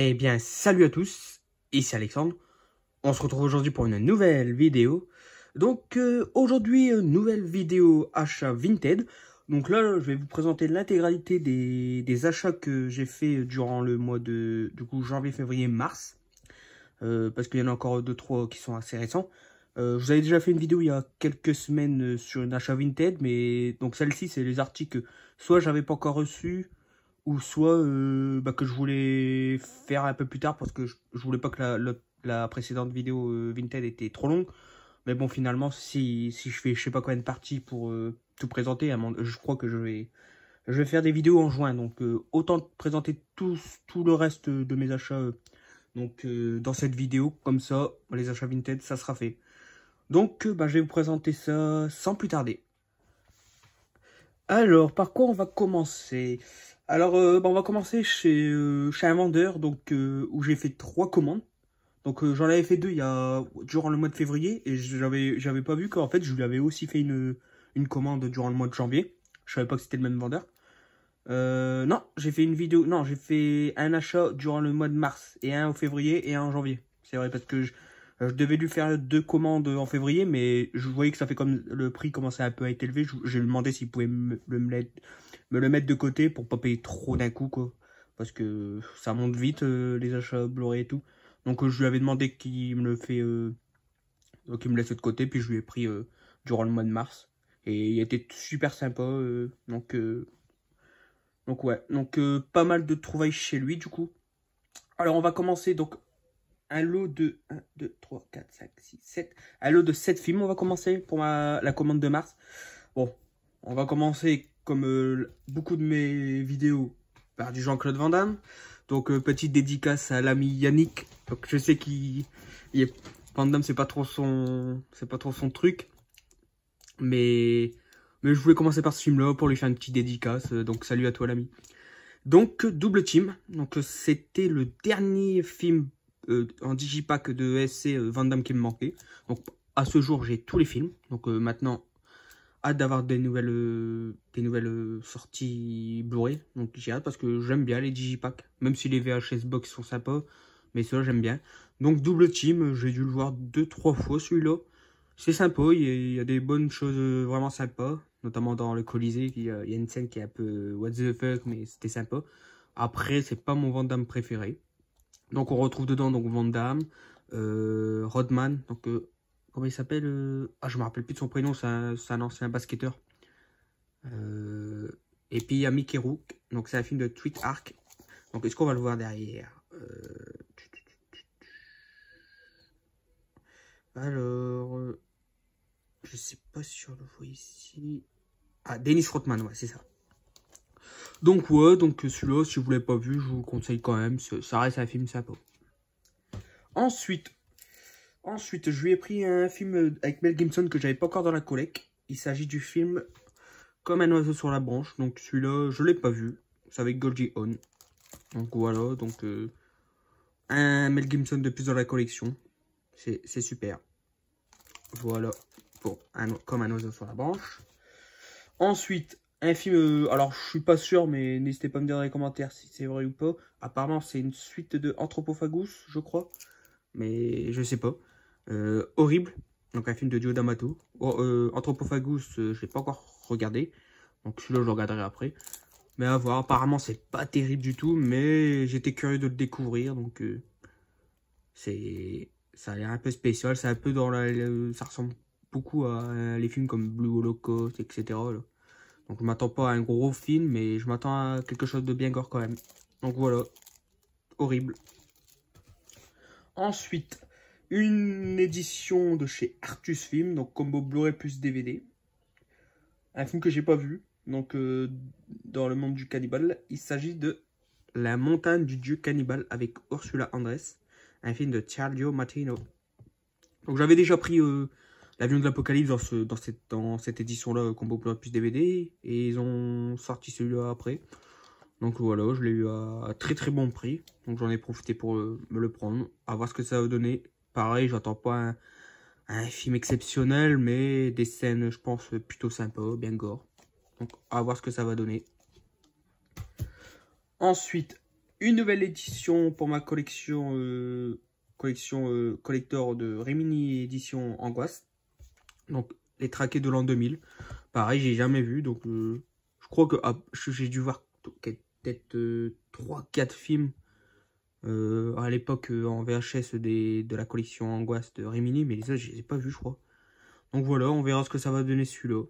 Eh bien, salut à tous, ici Alexandre. On se retrouve aujourd'hui pour une nouvelle vidéo. Donc, aujourd'hui, nouvelle vidéo achat Vinted. Donc là, je vais vous présenter l'intégralité des achats que j'ai fait durant le mois de janvier, février, mars. Parce qu'il y en a encore 2-3 qui sont assez récents. Je vous avais déjà fait une vidéo il y a quelques semaines sur une achat Vinted. Mais donc celle-ci, c'est les articles que soit j'avais pas encore reçus, ou soit que je voulais faire un peu plus tard parce que je voulais pas que la précédente vidéo Vinted était trop longue. Mais bon, finalement, si je fais je sais pas combien de parties pour tout présenter, je crois que je vais faire des vidéos en juin. Donc autant présenter tout le reste de mes achats dans cette vidéo. Comme ça, les achats Vinted, ça sera fait. Donc je vais vous présenter ça sans plus tarder. Alors, par quoi on va commencer? Alors, on va commencer chez un vendeur où j'ai fait 3 commandes. Donc, j'en avais fait 2 durant le mois de février et j'avais pas vu qu'en fait, je lui avais aussi fait une commande durant le mois de janvier. Je savais pas que c'était le même vendeur. Non, j'ai fait une vidéo. Non, j'ai fait un achat durant le mois de mars et un au février et un en janvier. C'est vrai parce que je devais lui faire 2 commandes en février, mais je voyais que ça fait comme le prix commençait un peu à être élevé. Je lui demandais s'il pouvait me le mettre de côté pour pas payer trop d'un coup, quoi. Parce que ça monte vite, les achats Blu-ray et tout. Donc je lui avais demandé qu'il me le fait, qu'il me laisse de côté, puis je lui ai pris durant le mois de mars. Et il était super sympa, donc ouais, pas mal de trouvailles chez lui du coup. Alors on va commencer donc un lot de 1, 2, 3, 4, 5, 6, 7. Un lot de 7 films, on va commencer pour la commande de mars. Bon, on va commencer comme beaucoup de mes vidéos par du Jean-Claude Van Damme. Donc petite dédicace à l'ami Yannick. Donc je sais Van Damme c'est pas trop son truc. Mais je voulais commencer par ce film là pour lui faire une petite dédicace. Donc salut à toi l'ami. Donc Double Team. Donc c'était le dernier film en digipack de SC Van Damme qui me manquait. Donc à ce jour j'ai tous les films. Donc maintenant hâte d'avoir des nouvelles sorties Blu-ray. Donc j'ai hâte parce que j'aime bien les digipacks. Même si les VHS box sont sympas. Mais ceux-là j'aime bien. Donc Double Team, j'ai dû le voir 2-3 fois celui-là. C'est sympa, il y a des bonnes choses vraiment sympas. Notamment dans le Colisée, il y a une scène qui est un peu what the fuck, mais c'était sympa. Après, c'est pas mon Van Damme préféré. Donc on retrouve dedans donc Van Damme, Rodman, donc comment il s'appelle je me rappelle plus de son prénom, c'est un ancien basketteur. Et puis il y a Mickey Rourke, donc c'est un film de Tweet Arc. Donc est-ce qu'on va le voir derrière? Alors, je sais pas si on le voit ici. Ah, Dennis Rodman, ouais, c'est ça. Donc ouais, celui-là, si vous l'avez pas vu, je vous le conseille quand même. Ça reste un film sympa. Ensuite, je lui ai pris un film avec Mel Gibson que j'avais pas encore dans la collecte. Il s'agit du film Comme un oiseau sur la branche. Donc celui-là, je l'ai pas vu. C'est avec Goldie Hawn. Donc voilà, un Mel Gibson de plus dans la collection. C'est super. Voilà, pour Comme un oiseau sur la branche. Ensuite, un film, alors je suis pas sûr, mais n'hésitez pas à me dire dans les commentaires si c'est vrai ou pas. Apparemment, c'est une suite de Anthropophagus, je crois. Mais je sais pas. Horrible, donc un film de Joe D'Amato. Anthropophagus, je l'ai pas encore regardé. Donc celui-là, je le regarderai après. Mais à voir, apparemment, c'est pas terrible du tout. Mais j'étais curieux de le découvrir. Donc, ça a l'air un peu spécial. C'est un peu ça ressemble beaucoup à les films comme Blue Holocaust, etc. Là. Donc je m'attends pas à un gros film, mais je m'attends à quelque chose de bien gore quand même. Donc voilà, horrible. Ensuite, une édition de chez Artus Film, donc combo Blu-ray plus DVD. Un film que j'ai pas vu, donc dans le monde du cannibale. Il s'agit de La montagne du dieu cannibale avec Ursula Andress, un film de Sergio Martino. Donc j'avais déjà pris L'avion de l'Apocalypse dans cette édition-là, combo Blu-ray plus DVD, et ils ont sorti celui-là après. Donc voilà, je l'ai eu à très très bon prix. Donc j'en ai profité pour me le prendre, à voir ce que ça va donner. Pareil, j'attends pas un film exceptionnel, mais des scènes, je pense, plutôt sympas, bien gore. Donc à voir ce que ça va donner. Ensuite, une nouvelle édition pour ma collection, collector de Rimini édition Angoisse. Donc, les traqués de l'an 2000. Pareil, j'ai jamais vu. Donc, je crois que j'ai dû voir peut-être 3-4 films à l'époque en VHS de la collection Angoisse de Rimini. Mais les autres, je les ai pas vus, je crois. Donc voilà, on verra ce que ça va donner celui-là.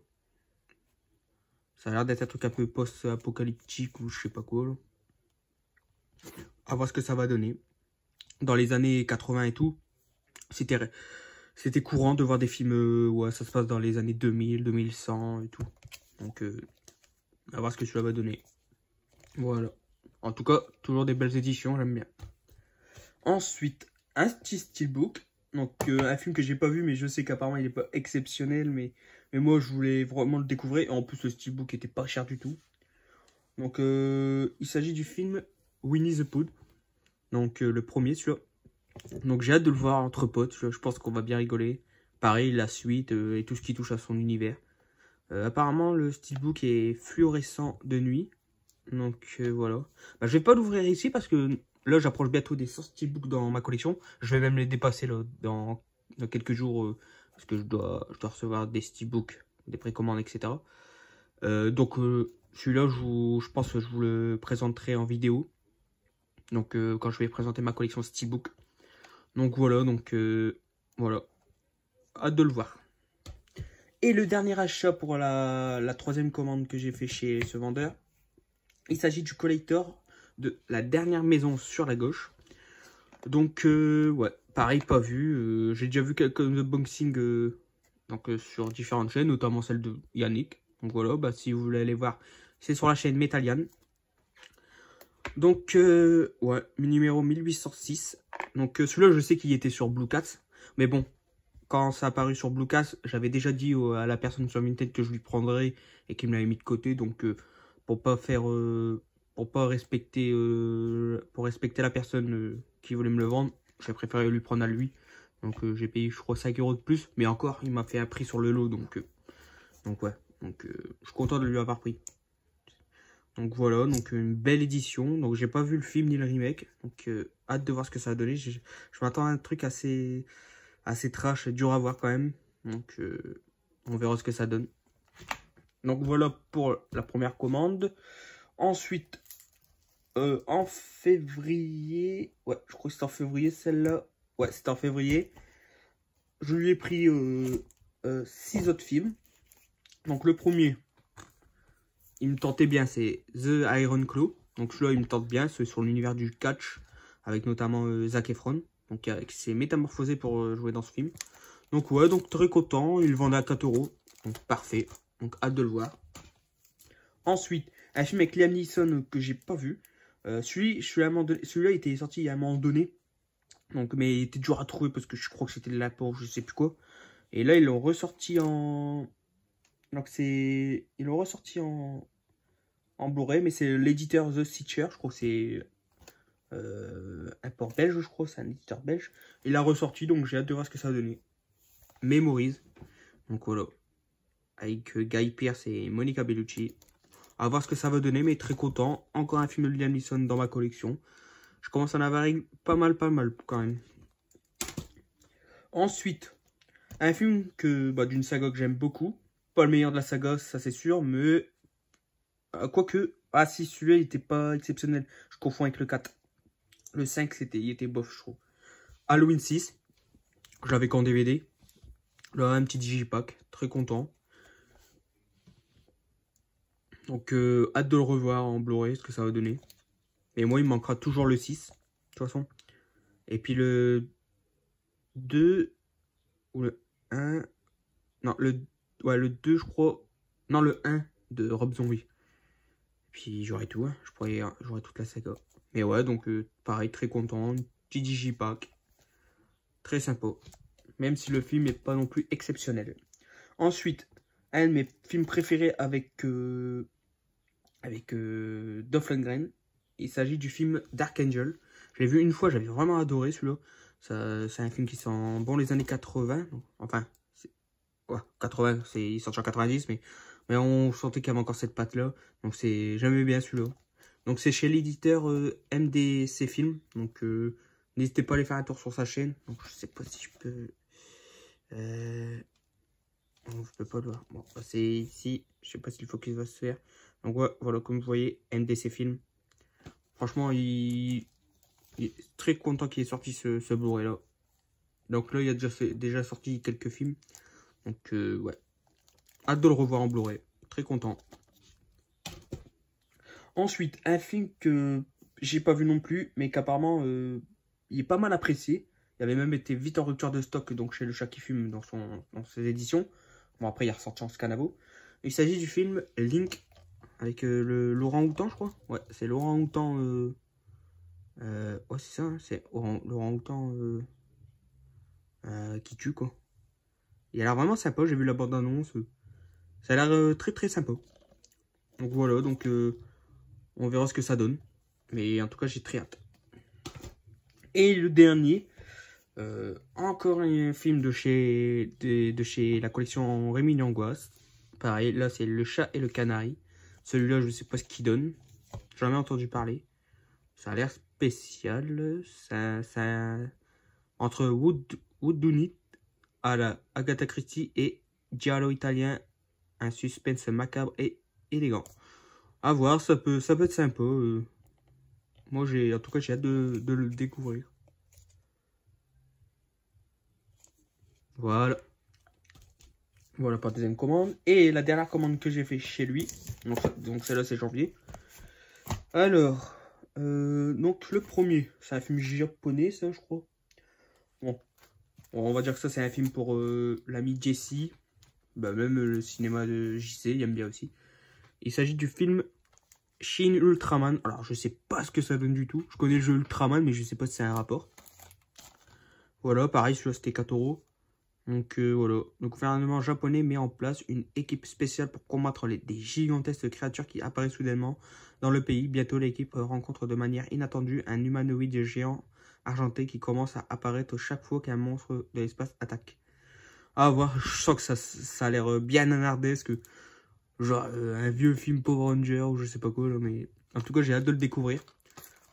Ça a l'air d'être un truc un peu post-apocalyptique ou je sais pas quoi. Là. À voir ce que ça va donner. Dans les années 80 et tout, c'était courant de voir des films où ça se passe dans les années 2000, 2100 et tout. Donc, à voir ce que cela va donner. Voilà. En tout cas, toujours des belles éditions, j'aime bien. Ensuite, un petit steelbook. Donc, un film que j'ai pas vu, mais je sais qu'apparemment il est pas exceptionnel. Mais moi, je voulais vraiment le découvrir. Et en plus, le steelbook était pas cher du tout. Donc, il s'agit du film Winnie the Pooh. Donc, le premier, celui-là. Donc, j'ai hâte de le voir entre potes. Je pense qu'on va bien rigoler. Pareil, la suite et tout ce qui touche à son univers. Apparemment, le steelbook est fluorescent de nuit. Donc, voilà. Bah, je vais pas l'ouvrir ici parce que là, j'approche bientôt des 100 steelbooks dans ma collection. Je vais même les dépasser là, dans quelques jours parce que je dois recevoir des steelbooks, des précommandes, etc. Donc, celui-là, je pense que je vous le présenterai en vidéo. Donc, quand je vais présenter ma collection steelbook. Donc, voilà. Donc, voilà. Hâte de le voir. Et le dernier achat pour la troisième commande que j'ai fait chez ce vendeur. Il s'agit du collector de la dernière maison sur la gauche. Donc, ouais, pareil, pas vu. J'ai déjà vu quelques unboxings sur différentes chaînes, notamment celle de Yannick. Donc voilà, bah, si vous voulez aller voir, c'est sur la chaîne Metalian. Donc, ouais, numéro 1806. Donc, celui-là, je sais qu'il était sur Blue Cats. Mais bon, quand ça a apparu sur Blue Cats, j'avais déjà dit à la personne sur Vinted que je lui prendrais et qu'il me l'avait mis de côté. Donc, pour respecter la personne qui voulait me le vendre, j'ai préféré lui prendre à lui. Donc, j'ai payé, je crois, 5 € de plus. Mais encore, il m'a fait un prix sur le lot. Donc ouais. Donc, je suis content de lui avoir pris. Donc voilà, donc une belle édition. Donc j'ai pas vu le film ni le remake. Donc hâte de voir ce que ça a donné. Je m'attends à un truc assez trash, dur à voir quand même. Donc on verra ce que ça donne. Donc voilà pour la première commande. Ensuite, en février. Ouais, je crois que c'était en février celle-là. Ouais, c'était en février. Je lui ai pris 6 autres films. Donc le premier, il me tentait bien, c'est The Iron Claw. Donc celui-là, il me tente bien, c'est sur l'univers du catch, avec notamment Zac Efron. Donc il s'est métamorphosé pour jouer dans ce film. Donc ouais, donc très content, il le vendait à 4 €. Donc parfait, donc hâte de le voir. Ensuite, un film avec Liam Neeson que j'ai pas vu. Celui-là était sorti il y a un moment donné. Donc, mais il était dur à trouver parce que je crois que c'était de la peau, je sais plus quoi. Et là, ils l'ont ressorti en... Donc ils l'ont ressorti en Blu-ray, mais c'est l'éditeur The Stitcher, je crois que c'est un port belge, je crois, c'est un éditeur belge. Il l'a ressorti, donc j'ai hâte de voir ce que ça va donner. Memories, donc voilà, avec Guy Pearce et Monica Bellucci. À voir ce que ça va donner, mais très content. Encore un film de Liam Neeson dans ma collection. Je commence à en avoir pas mal quand même. Ensuite, un film d'une saga que j'aime beaucoup. Pas le meilleur de la saga, ça c'est sûr, mais quoique, ah si, celui-là il était pas exceptionnel. Je confonds avec le 4. Le 5, il était bof, je trouve. Halloween 6, je l'avais qu'en DVD. Là, un petit digipack, très content. Donc, hâte de le revoir en Blu-ray, ce que ça va donner. Et moi, il me manquera toujours le 6, de toute façon. Et puis le 2, ou le 1, non, le 2, je crois. Non, le 1 de Rob Zombie. Puis j'aurai tout, hein. J'aurai toute la saga. Mais ouais, donc pareil, très content. Petit digipack. Très sympa. Même si le film n'est pas non plus exceptionnel. Ensuite, un de mes films préférés avec Dolph Lundgren. Il s'agit du film Dark Angel. Je l'ai vu une fois, j'avais vraiment adoré celui-là. C'est un film qui sent bon les années 80. Enfin, ouais, 80, il est sorti en 90, mais on sentait qu'il y avait encore cette patte-là. Donc j'aimais bien celui-là. Donc c'est chez l'éditeur MDC Film. Donc n'hésitez pas à aller faire un tour sur sa chaîne. Donc je sais pas si je peux... Non, je peux pas le voir. Bon, c'est ici. Je sais pas si le focus va se faire. Donc ouais, voilà, comme vous voyez, MDC Film. Franchement, il est très content qu'il ait sorti ce Blu-ray là. Donc là, il a déjà sorti quelques films. Donc ouais. Hâte de le revoir en Blu-ray. Très content. Ensuite, un film que j'ai pas vu non plus, mais qu'apparemment il est pas mal apprécié. Il avait même été vite en rupture de stock donc chez Le Chat qui Fume dans ses éditions. Bon, après, il est ressorti en scanavo. Il s'agit du film Link avec l'orang-outan, je crois. Ouais, c'est l'orang-outan. Ouais, c'est ça, hein, c'est l'orang-outan qui tue, quoi. Il a l'air vraiment sympa. J'ai vu la bande-annonce. Ça a l'air très très sympa. Donc voilà, donc on verra ce que ça donne. Mais en tout cas, j'ai très hâte. Et le dernier, encore un film de chez la collection Rémi Angoisse. Pareil, là c'est Le Chat et le Canari. Celui-là, je ne sais pas ce qu'il donne. Jamais entendu parler. Ça a l'air spécial. Entre Whodunit à la Agatha Christie et Giallo italien. Un suspense macabre et élégant. À voir, ça peut être sympa. Moi, en tout cas, j'ai hâte de le découvrir. Voilà. Voilà pour la deuxième commande. Et la dernière commande que j'ai fait chez lui. Donc celle-là, c'est janvier. Alors, donc le premier, c'est un film japonais, ça, je crois. Bon, on va dire que ça, c'est un film pour l'ami Jesse. Bah, même le cinéma de JC, il aime bien aussi. Il s'agit du film Shin Ultraman. Alors, je sais pas ce que ça donne du tout. Je connais le jeu Ultraman, mais je sais pas si c'est un rapport. Voilà, pareil, celui-là, c'était 4 €. Donc, voilà. Le gouvernement japonais met en place une équipe spéciale pour combattre des gigantesques créatures qui apparaissent soudainement dans le pays. Bientôt, l'équipe rencontre de manière inattendue un humanoïde géant argenté qui commence à apparaître chaque fois qu'un monstre de l'espace attaque. À voir, je sens que ça a l'air bien nanardesque. Genre un vieux film Power Ranger ou je sais pas quoi là, mais en tout cas j'ai hâte de le découvrir.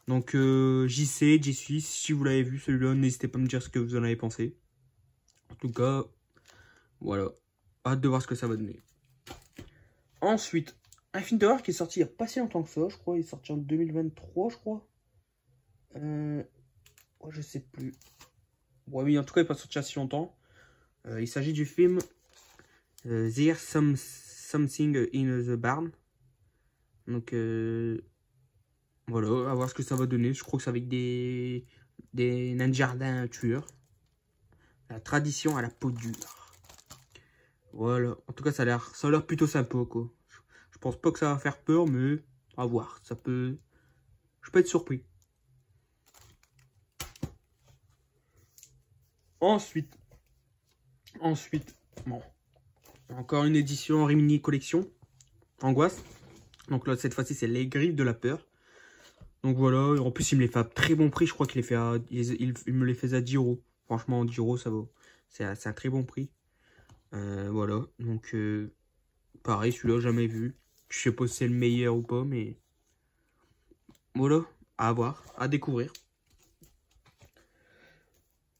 Donc j'y suis, si vous l'avez vu celui-là, n'hésitez pas à me dire ce que vous en avez pensé. En tout cas, voilà, hâte de voir ce que ça va donner. Ensuite, un film d'horreur qui est sorti il n'y a pas si longtemps que ça, je crois, il est sorti en 2023, je crois. Ouais, je sais plus. Ouais, oui, en tout cas il n'est pas sorti il y a si longtemps. Il s'agit du film There's Something in the Barn. Donc voilà, à voir ce que ça va donner. Je crois que c'est avec des nains de jardin tueurs. La tradition à la peau dure. Voilà, en tout cas ça a l'air plutôt sympa quoi. Je pense pas que ça va faire peur, mais à voir. Je peux être surpris. Ensuite, bon, encore une édition Rimini Collection, Angoisse. Donc là, cette fois-ci, c'est Les Griffes de la Peur. Donc voilà, en plus, il me les fait à très bon prix. Je crois qu'il il me les fait à 10 €. Franchement, 10 €, ça vaut. C'est un très bon prix. Voilà, donc pareil, celui-là, jamais vu. Je sais pas si c'est le meilleur ou pas, mais voilà, à voir, à découvrir.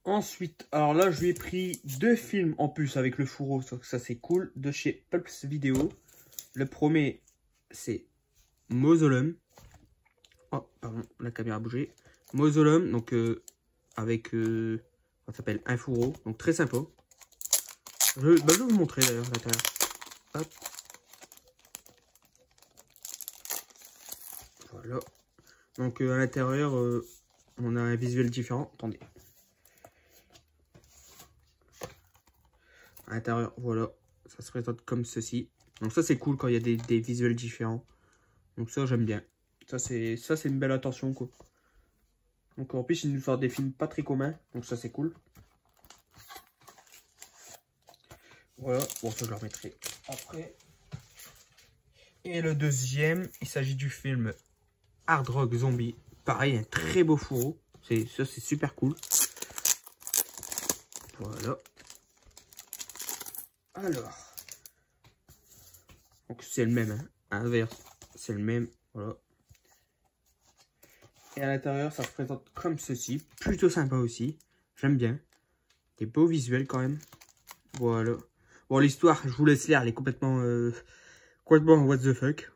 Ensuite, alors là, je lui ai pris 2 films en plus avec le fourreau, ça c'est cool, de chez Pulps Video. Le premier, c'est Mausoleum. Oh, pardon, la caméra a bougé. Mausoleum, donc avec, ça s'appelle un fourreau, donc très sympa. Je vais vous montrer d'ailleurs l'intérieur. Hop. Voilà. Donc à l'intérieur, on a un visuel différent. Attendez. À l'intérieur, voilà, ça se présente comme ceci. Donc ça c'est cool quand il y a des visuels différents. Donc ça j'aime bien. Ça c'est une belle attention quoi. Donc en plus il nous sort des films pas très communs. Donc ça c'est cool. Voilà, bon ça je le remettrai après. Et le deuxième, il s'agit du film Hard Rock Zombie. Pareil, un très beau fourreau. Ça c'est super cool. Voilà. Alors, donc c'est le même, hein. Inverse, c'est le même, voilà. Et à l'intérieur, ça se présente comme ceci. Plutôt sympa aussi. J'aime bien. Des beaux visuels quand même. Voilà. Bon, l'histoire, je vous laisse lire. Elle est complètement what the fuck.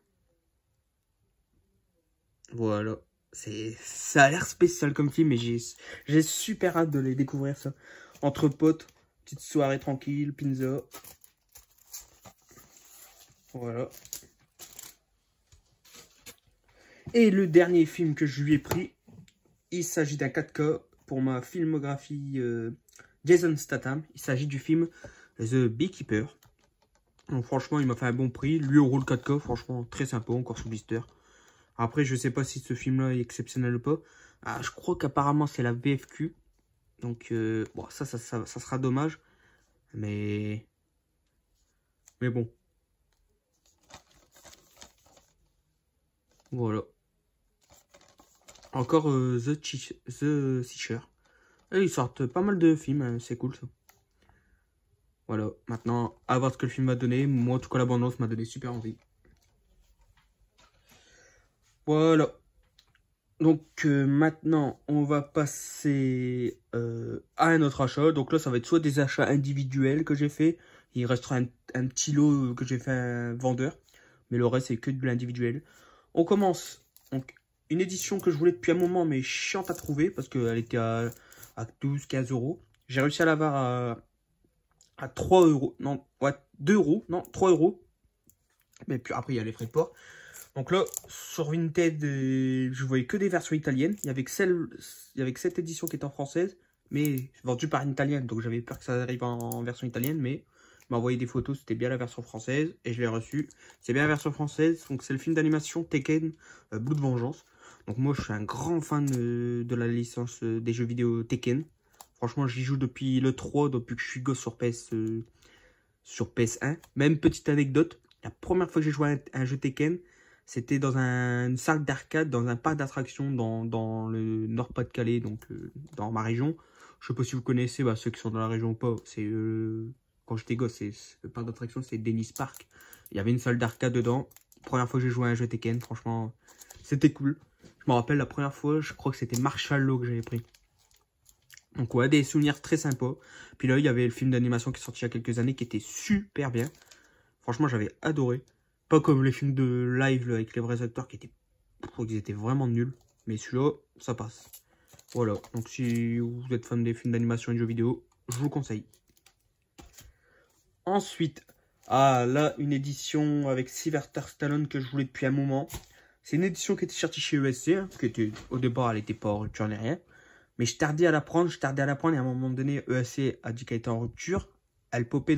Voilà. Ça a l'air spécial comme film, mais j'ai super hâte de les découvrir, ça. Entre potes, petite soirée tranquille, pizza. Voilà. Et le dernier film que je lui ai pris, il s'agit d'un 4K pour ma filmographie Jason Statham. Il s'agit du film The Beekeeper. Donc franchement, il m'a fait un bon prix. 8 € le 4K, franchement, très sympa, encore sous blister. Après, je sais pas si ce film-là est exceptionnel ou pas. Ah, je crois qu'apparemment, c'est la VFQ. Donc, bon, ça sera dommage. Mais bon. Voilà. Encore The Searcher. Et ils sortent pas mal de films, hein, c'est cool ça. Voilà, maintenant, à voir ce que le film m'a donné. Moi, en tout cas, l'abondance m'a donné super envie. Voilà. Donc, maintenant, on va passer à un autre achat. Donc là, ça va être soit des achats individuels que j'ai fait. Il restera un petit lot que j'ai fait à un vendeur. Mais le reste, c'est que de l'individuel. On commence. Donc, une édition que je voulais depuis un moment, mais chiante à trouver. Parce qu'elle était à 12-15 €. J'ai réussi à l'avoir à 3 €. Non, ouais, 2 €. Non, 3 €. Mais puis après, il y a les frais de port. Donc là, sur Vinted, je voyais que des versions italiennes. Il y avait que cette édition qui est en française, mais vendue par une italienne. Donc j'avais peur que ça arrive en version italienne, mais il m'a envoyé des photos, c'était bien la version française, et je l'ai reçu. C'est bien la version française, donc c'est le film d'animation Tekken, Blue de Vengeance. Donc moi, je suis un grand fan de la licence des jeux vidéo Tekken. Franchement, j'y joue depuis le 3, depuis que je suis gosse sur sur PS1. Même petite anecdote, la première fois que j'ai joué à un jeu Tekken, c'était dans une salle d'arcade, dans un parc d'attractions dans le Nord-Pas-de-Calais, donc dans ma région. Je sais pas si vous connaissez, ceux qui sont dans la région ou pas. C'est quand j'étais gosse, le parc d'attractions, c'est Dennis Park. Il y avait une salle d'arcade dedans. Première fois que j'ai joué à un jeu Tekken, franchement, c'était cool. Je me rappelle la première fois, je crois que c'était Marshall Law que j'avais pris. Donc ouais, des souvenirs très sympas. Puis là, il y avait le film d'animation qui est sorti il y a quelques années qui était super bien. Franchement, j'avais adoré. Pas comme les films de live là, avec les vrais acteurs qui étaient, ils étaient vraiment nuls. Mais celui-là, ça passe. Voilà. Donc si vous êtes fan des films d'animation et de jeux vidéo, je vous le conseille. Ensuite, là, une édition avec Sylvester Stallone que je voulais depuis un moment. C'est une édition qui était sortie chez ESC. Hein, qui était, au départ, elle n'était pas en rupture ni rien. Mais je tardais à la prendre. Et à un moment donné, ESC a dit qu'elle était en rupture. Elle popait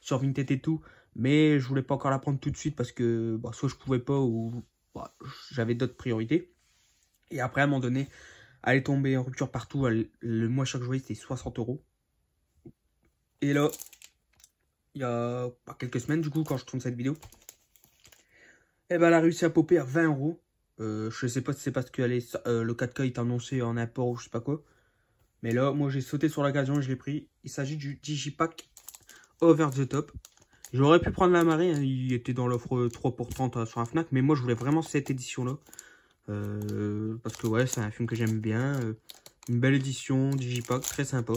sur Vinted et tout. Mais je voulais pas encore la prendre tout de suite parce que soit je pouvais pas ou j'avais d'autres priorités. Et après, à un moment donné, elle est tombée en rupture partout. Le moins cher que je voyais, c'était 60 €. Et là, il y a quelques semaines, du coup, quand je tourne cette vidéo, elle a réussi à popper à 20 €. Je sais pas si c'est parce que le 4K est annoncé en import ou je sais pas quoi. Mais là, moi, j'ai sauté sur l'occasion et je l'ai pris. Il s'agit du Digipack Over the Top. J'aurais pu prendre la marée, hein, il était dans l'offre 3 pour 30 sur un Fnac, mais moi je voulais vraiment cette édition-là. Parce que ouais, c'est un film que j'aime bien. Une belle édition, Digipack, très sympa.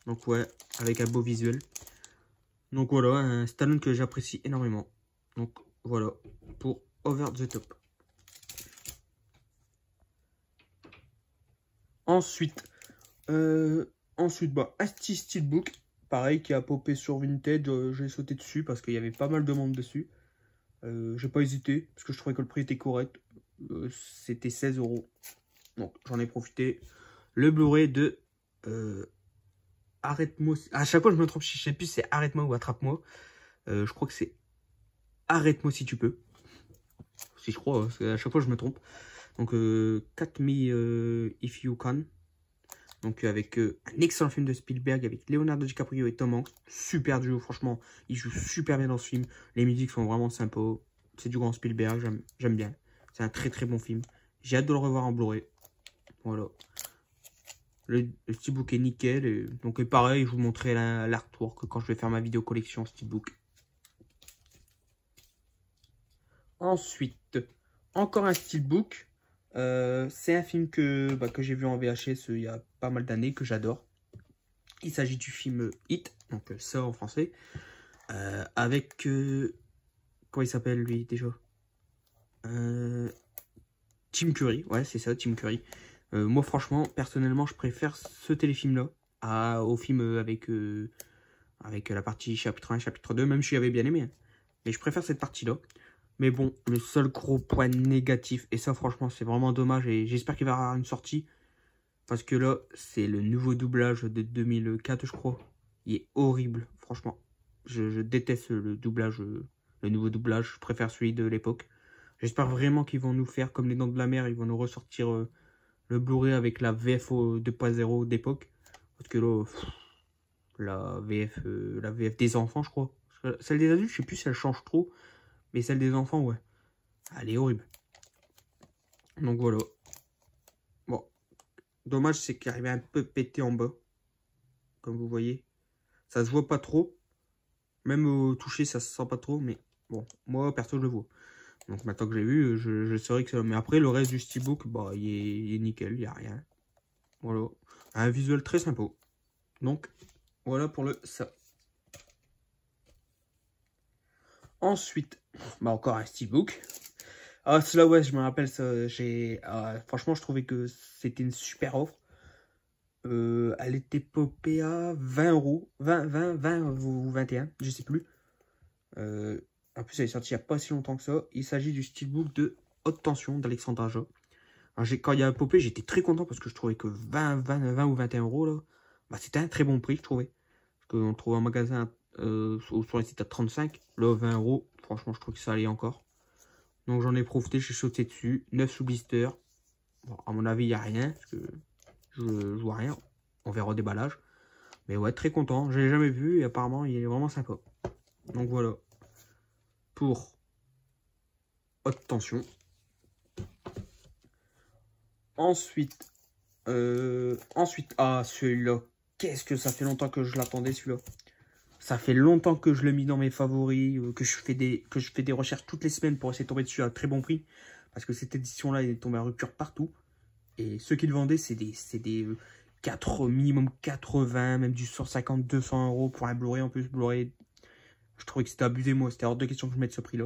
Donc ouais, avec un beau visuel. Donc voilà, un Stallone que j'apprécie énormément. Donc voilà, pour Over the Top. Ensuite, un petit steelbook. Pareil, qui a popé sur Vinted, j'ai sauté dessus parce qu'il y avait pas mal de monde dessus. J'ai pas hésité parce que je trouvais que le prix était correct. C'était 16 €. Donc j'en ai profité. Le Blu-ray de Arrête-moi. À chaque fois je me trompe, je sais plus si c'est Arrête-moi ou Attrape-moi. Je crois que c'est Arrête-moi si tu peux. Si je crois, parce qu'à chaque fois je me trompe. Donc Catch Me If You Can. Donc avec un excellent film de Spielberg avec Leonardo DiCaprio et Tom Hanks. Super duo, franchement. Ils jouent super bien dans ce film. Les musiques sont vraiment sympas. C'est du grand Spielberg, j'aime bien. C'est un très très bon film. J'ai hâte de le revoir en Blu-ray. Voilà. Le steelbook est nickel. Donc pareil, je vous montrerai l'artwork quand je vais faire ma vidéo collection steelbook. Ensuite, encore un steelbook. C'est un film que j'ai vu en VHS il y a pas mal d'années, que j'adore. Il s'agit du film Hit, donc ça en français, avec... comment il s'appelle lui déjà? Tim Curry, ouais c'est ça, Tim Curry. Moi franchement, personnellement, je préfère ce téléfilm-là au film avec la partie chapitre 1 et chapitre 2, même si j'avais bien aimé. Hein. Mais je préfère cette partie-là. Mais bon, le seul gros point négatif, et ça franchement c'est vraiment dommage, et j'espère qu'il va y avoir une sortie, parce que là c'est le nouveau doublage de 2004 je crois. Il est horrible, franchement. Je déteste le doublage, le nouveau doublage, je préfère celui de l'époque. J'espère vraiment qu'ils vont nous faire comme les Dents de la Mer, ils vont nous ressortir le Blu-ray avec la VF 2.0 d'époque. Parce que là, la VF des enfants je crois. Celle des adultes, je sais plus si elle change trop. Mais celle des enfants, ouais. Elle est horrible. Donc voilà. Bon. Dommage, c'est qu'il arrive un peu pété en bas. Comme vous voyez. Ça se voit pas trop. Même au toucher, ça se sent pas trop. Mais bon, moi, perso, je le vois. Donc maintenant que j'ai vu, je saurais que ça... Mais après, le reste du steelbook, bah, il est nickel. Il n'y a rien. Voilà. Un visuel très sympa. Donc, voilà pour le ça. Ensuite, bah encore un steelbook. Ah, cela, ouais, je me rappelle ça. Franchement, je trouvais que c'était une super offre. Elle était popée à 20 euros. 20 ou 21, je sais plus. En plus, elle est sortie il n'y a pas si longtemps que ça. Il s'agit du steelbook de Haute Tension d'Alexandre Aja. Quand il y a popé, j'étais très content parce que je trouvais que 20 ou 21 euros, là, bah, c'était un très bon prix, je trouvais. Parce qu'on le trouvait en magasin sur les sites à 35. Là, 20 euros, franchement, je trouve que ça allait encore. Donc j'en ai profité, j'ai sauté dessus. 9 sous blister. Bon, à mon avis, il n'y a rien. Parce que je vois rien. On verra au déballage. Mais ouais, très content. Je l'ai jamais vu et apparemment, il est vraiment sympa. Donc voilà. Pour Haute Tension. Ensuite, celui-là. Qu'est-ce que ça fait longtemps que je l'attendais, celui-là. Ça fait longtemps que je l'ai mis dans mes favoris, que je fais des recherches toutes les semaines pour essayer de tomber dessus à un très bon prix. Parce que cette édition-là, il est tombé à rupture partout. Et ceux qui le vendaient, c'est des minimum 80, même du 150, 200 euros pour un Blu-ray. En plus, Blu-ray, je trouvais que c'était abusé, moi. C'était hors de question que je mette ce prix-là.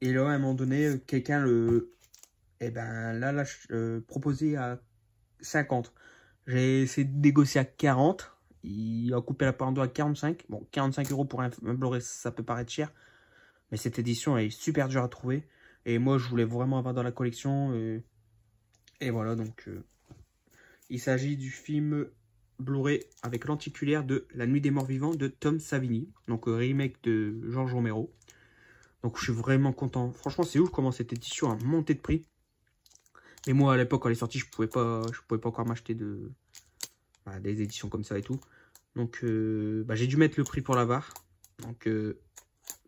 Et là, à un moment donné, quelqu'un proposé à 50. J'ai essayé de négocier à 40. Il a coupé la part en deux à 45. Bon, 45 euros pour un Blu-ray, ça peut paraître cher. Mais cette édition est super dure à trouver. Et moi, je voulais vraiment avoir dans la collection. Et voilà, donc... il s'agit du film Blu-ray avec lenticulaire de La Nuit des Morts Vivants de Tom Savini. Donc, remake de Georges Romero. Donc, je suis vraiment content. Franchement, c'est ouf comment cette édition a monté de prix. Mais moi, à l'époque, quand elle est sortie, je pouvais pas encore m'acheter des éditions comme ça et tout. Donc, j'ai dû mettre le prix pour l'avoir. Donc,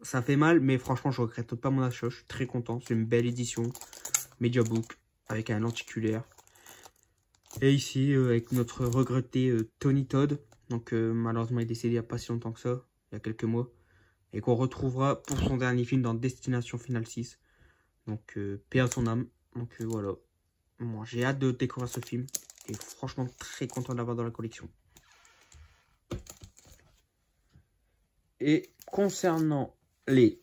ça fait mal, mais franchement, je regrette pas mon achat. Je suis très content. C'est une belle édition. Mediabook avec un lenticulaire. Et ici, avec notre regretté Tony Todd. Donc, malheureusement, il est décédé il n'y a pas si longtemps que ça. Il y a quelques mois. Et qu'on retrouvera pour son dernier film dans Destination Finale 6. Donc, paix à son âme. Donc, voilà. Moi, j'ai hâte de découvrir ce film. Et franchement, très content de l'avoir dans la collection. Et concernant les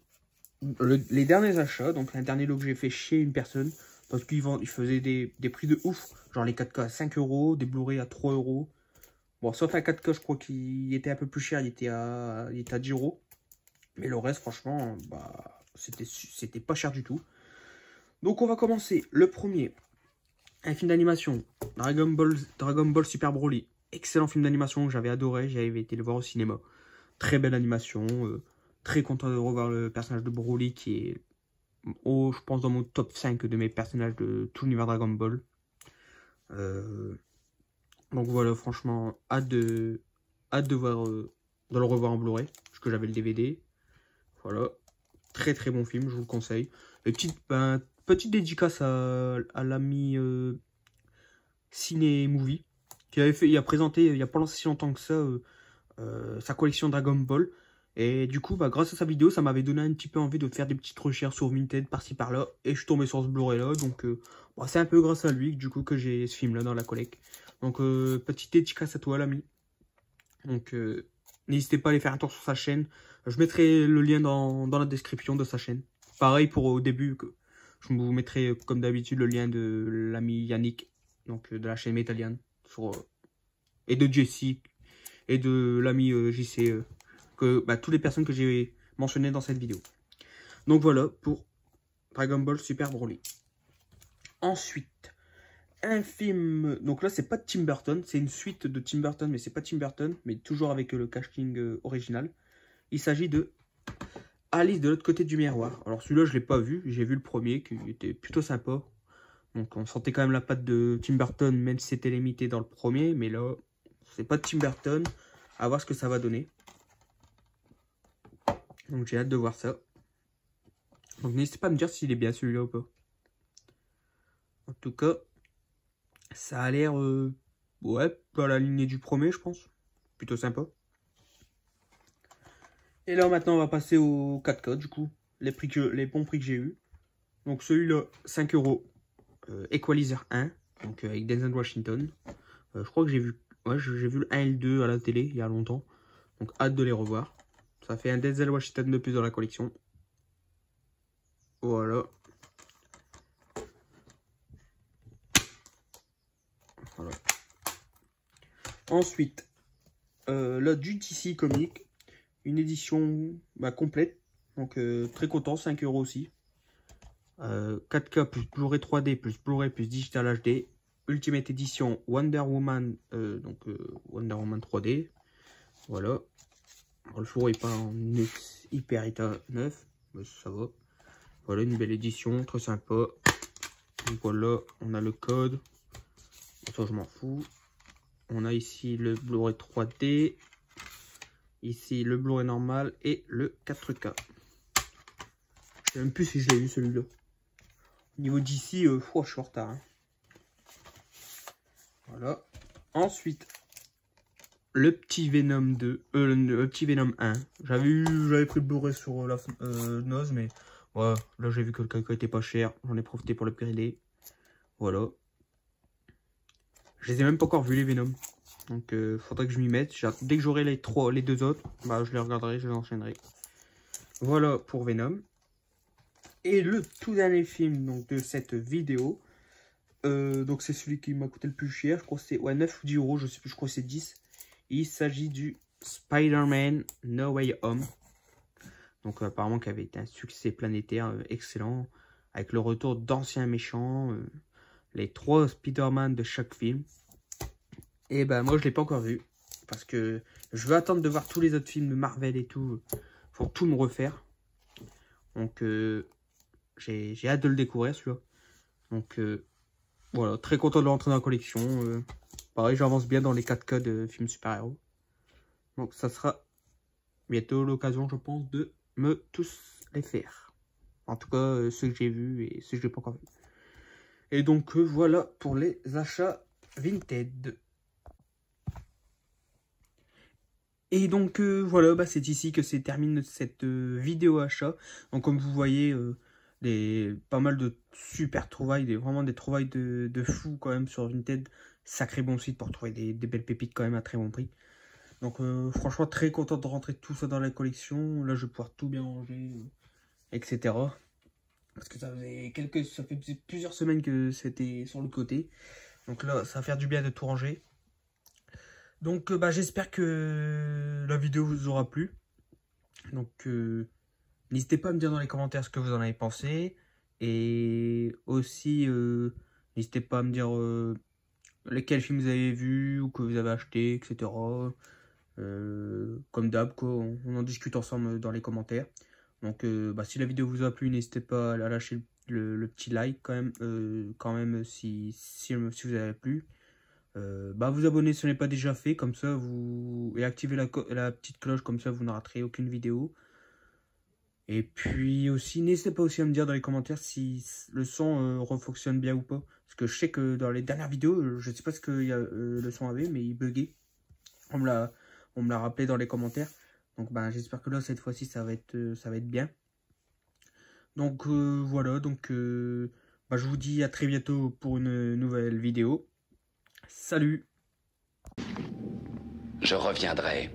derniers achats, donc un dernier lot que j'ai fait chez une personne, parce qu'il faisait des prix de ouf. Genre les 4K à 5 euros, des Blu-ray à 3 euros. Bon, sauf un 4K, je crois qu'il était un peu plus cher, il était à 10 euros. Mais le reste, franchement, bah, c'était pas cher du tout. Donc on va commencer. Le premier, un film d'animation, Dragon Ball Super Broly. Excellent film d'animation que j'avais adoré, j'avais été le voir au cinéma. Très belle animation, très content de revoir le personnage de Broly qui est, je pense, dans mon top 5 de mes personnages de tout l'univers Dragon Ball. Donc voilà, franchement, hâte de voir, de le revoir en Blu-ray, parce que j'avais le DVD. Voilà, très très bon film, je vous le conseille. Petite dédicace à l'ami Ciné Movie, qui il a présenté il n'y a pas si longtemps que ça sa collection Dragon Ball. Et du coup, grâce à sa vidéo, ça m'avait donné un petit peu envie de faire des petites recherches sur Vinted par-ci par-là. Et je suis tombé sur ce Blu-ray là. Donc, Bon, c'est un peu grâce à lui, du coup, que j'ai ce film-là dans la collecte. Donc, petite dédicace à toi, l'ami. Donc, n'hésitez pas à aller faire un tour sur sa chaîne. Je mettrai le lien dans la description de sa chaîne. Pareil pour au début, je vous mettrai comme d'habitude le lien de l'ami Yannick, donc de la chaîne Metalian, et de Jessie, et de l'ami JC, toutes les personnes que j'ai mentionnées dans cette vidéo. Donc voilà pour Dragon Ball Super Broly. Ensuite, un film, donc là c'est pas de Tim Burton, c'est une suite de Tim Burton, mais c'est pas Tim Burton, mais toujours avec le casting original. Il s'agit de Alice de l'autre côté du miroir. Alors celui-là je l'ai pas vu, j'ai vu le premier qui était plutôt sympa. Donc on sentait quand même la patte de Tim Burton, même si c'était limité dans le premier, mais là c'est pas de Tim Burton. À voir ce que ça va donner. Donc j'ai hâte de voir ça. Donc n'hésitez pas à me dire s'il est bien celui-là ou pas. En tout cas, ça a l'air ouais, dans la lignée du premier, je pense. Plutôt sympa. Et là maintenant on va passer aux 4K du coup. Les bons prix que j'ai eu. Donc celui-là, 5 €. Equalizer 1. Donc avec Denzel Washington. Je crois que j'ai vu. Ouais, j'ai vu le 1 et le 2 à la télé il y a longtemps. Donc hâte de les revoir. Ça fait un Denzel Washington de plus dans la collection. Voilà. Voilà. Ensuite, là du DC Comics. Une édition complète. Donc très content, 5 € aussi. 4K plus Blu-ray 3D plus Blu-ray plus Digital HD. Ultimate Edition Wonder Woman. Wonder Woman 3D. Voilà. Alors, le four est pas en hyper état neuf. Mais ça va. Voilà, une belle édition, très sympa. Donc voilà, on a le code. Ça, je m'en fous. On a ici le Blu-ray 3D. Ici, le Blu-ray normal et le 4K. Je sais même plus si je l'ai vu celui-là. Au niveau d'ici, je suis en retard. Hein. Voilà. Ensuite, le petit Venom 2. Le petit Venom 1. J'avais pris le Blu-ray sur la Noz, mais voilà. Là, j'ai vu que le caca était pas cher. J'en ai profité pour l'upgrader. Voilà. Je les ai même pas encore vus les Venom. Donc faudrait que je m'y mette. Dès que j'aurai les deux autres, je les regarderai, je les enchaînerai. Voilà pour Venom. Et le tout dernier film donc, de cette vidéo. Donc c'est celui qui m'a coûté le plus cher. Je crois que c'est 9 ou 10 €, je sais plus, je crois que c'est 10. Il s'agit du Spider-Man No Way Home. Donc apparemment qui avait été un succès planétaire excellent. Avec le retour d'anciens méchants. Les 3 Spider-Man de chaque film. Et moi je l'ai pas encore vu. Parce que je veux attendre de voir tous les autres films de Marvel et tout. Pour tout me refaire. Donc j'ai hâte de le découvrir celui-là. Donc voilà, très content de le rentrer dans la collection. Pareil, j'avance bien dans les 4K de films super-héros. Donc ça sera bientôt l'occasion, je pense, de me tous les faire. En tout cas, ceux que j'ai vus et ceux que je n'ai pas encore vus. Et donc voilà pour les achats Vinted. Et donc voilà, c'est ici que se termine cette vidéo achat. Donc comme vous voyez, pas mal de super trouvailles, vraiment des trouvailles de fou quand même sur Vinted. Sacré bon site pour trouver des belles pépites quand même à très bon prix. Donc franchement très content de rentrer tout ça dans la collection. Là je vais pouvoir tout bien ranger, etc. Parce que ça fait plusieurs semaines que c'était sur le côté. Donc là ça va faire du bien de tout ranger. Donc j'espère que la vidéo vous aura plu. Donc n'hésitez pas à me dire dans les commentaires ce que vous en avez pensé. Et aussi n'hésitez pas à me dire lesquels films vous avez vus ou que vous avez acheté, etc. Comme d'hab, on en discute ensemble dans les commentaires. Donc si la vidéo vous a plu, n'hésitez pas à lâcher le petit like quand même si vous avez plu. Vous abonner si ce n'est pas déjà fait, comme ça et activer la petite cloche, comme ça vous ne raterez aucune vidéo. Et puis aussi n'hésitez pas aussi à me dire dans les commentaires si le son refonctionne bien ou pas, parce que je sais que dans les dernières vidéos je sais pas ce que le son avait, mais il buguait. On me l'a rappelé dans les commentaires, donc j'espère que là cette fois-ci ça va être bien. Donc voilà, donc Moi, je vous dis à très bientôt pour une nouvelle vidéo. Salut! Je reviendrai.